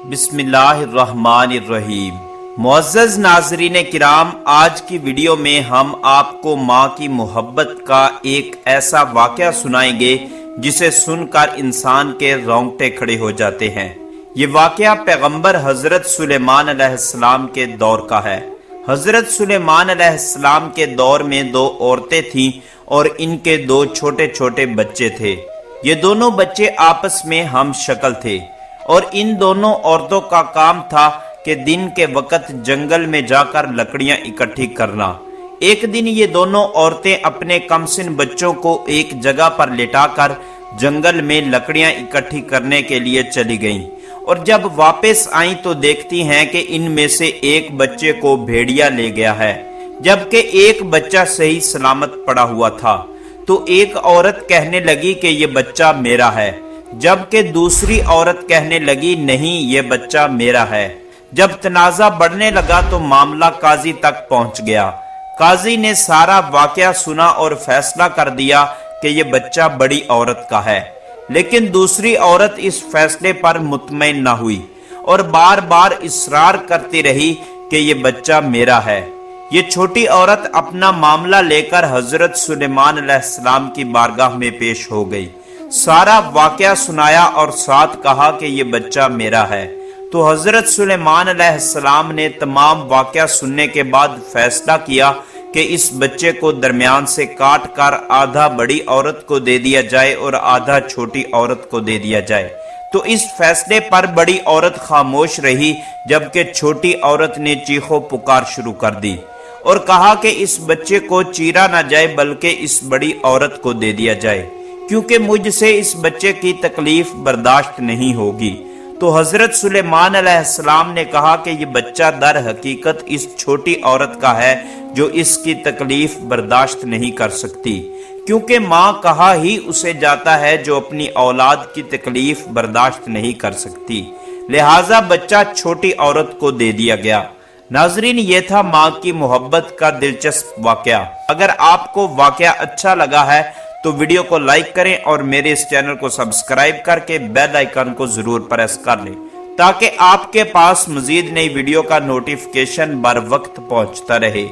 بسم اللہ الرحمن الرحیم۔ معزز ناظرین کرام، آج کی ویڈیو میں ہم آپ کو ماں کی محبت کا ایک ایسا واقعہ سنائیں گے جسے سن کر انسان کے رونگٹے کھڑے ہو جاتے ہیں۔ یہ واقعہ پیغمبر حضرت سلیمان علیہ السلام کے دور کا ہے۔ حضرت سلیمان علیہ السلام کے دور میں دو عورتیں تھیں اور ان کے دو چھوٹے چھوٹے بچے تھے۔ یہ دونوں بچے آپس میں ہم شکل تھے اور ان دونوں عورتوں کا کام تھا کہ دن کے وقت جنگل میں جا کر لکڑیاں اکٹھی کرنا۔ ایک دن یہ دونوں عورتیں اپنے کمسن بچوں کو ایک جگہ پر لٹا کر جنگل میں لکڑیاں اکٹھی کرنے کے لیے چلی گئیں، اور جب واپس آئیں تو دیکھتی ہیں کہ ان میں سے ایک بچے کو بھیڑیا لے گیا ہے، جبکہ ایک بچہ صحیح سلامت پڑا ہوا تھا۔ تو ایک عورت کہنے لگی کہ یہ بچہ میرا ہے، جبکہ دوسری عورت کہنے لگی نہیں، یہ بچہ میرا ہے۔ جب تنازع بڑھنے لگا تو معاملہ قاضی تک پہنچ گیا۔ قاضی نے سارا واقعہ سنا اور فیصلہ کر دیا کہ یہ بچہ بڑی عورت کا ہے، لیکن دوسری عورت اس فیصلے پر مطمئن نہ ہوئی اور بار بار اصرار کرتی رہی کہ یہ بچہ میرا ہے۔ یہ چھوٹی عورت اپنا معاملہ لے کر حضرت سلیمان علیہ السلام کی بارگاہ میں پیش ہو گئی، سارا واقعہ سنایا اور ساتھ کہا کہ یہ بچہ میرا ہے۔ تو حضرت سلیمان علیہ السلام نے تمام واقعہ سننے کے بعد فیصلہ کیا کہ اس بچے کو درمیان سے کاٹ کر آدھا بڑی عورت کو دے دیا جائے اور آدھا چھوٹی عورت کو دے دیا جائے۔ تو اس فیصلے پر بڑی عورت خاموش رہی، جبکہ چھوٹی عورت نے چیخو پکار شروع کر دی اور کہا کہ اس بچے کو چیرا نہ جائے بلکہ اس بڑی عورت کو دے دیا جائے، کیونکہ مجھ سے اس بچے کی تکلیف برداشت نہیں ہوگی۔ تو حضرت سلیمان علیہ السلام نے کہا کہ یہ بچہ در حقیقت اس چھوٹی عورت کا ہے جو اس کی تکلیف برداشت نہیں کر سکتی، کیونکہ ماں کہا ہی اسے جاتا ہے جو اپنی اولاد کی تکلیف برداشت نہیں کر سکتی، لہٰذا بچہ چھوٹی عورت کو دے دیا گیا۔ ناظرین، یہ تھا ماں کی محبت کا دلچسپ واقعہ۔ اگر آپ کو واقعہ اچھا لگا ہے تو ویڈیو کو لائک کریں اور میرے اس چینل کو سبسکرائب کر کے بیل آئیکن کو ضرور پریس کر لیں تاکہ آپ کے پاس مزید نئی ویڈیو کا نوٹیفیکیشن بر وقت پہنچتا رہے۔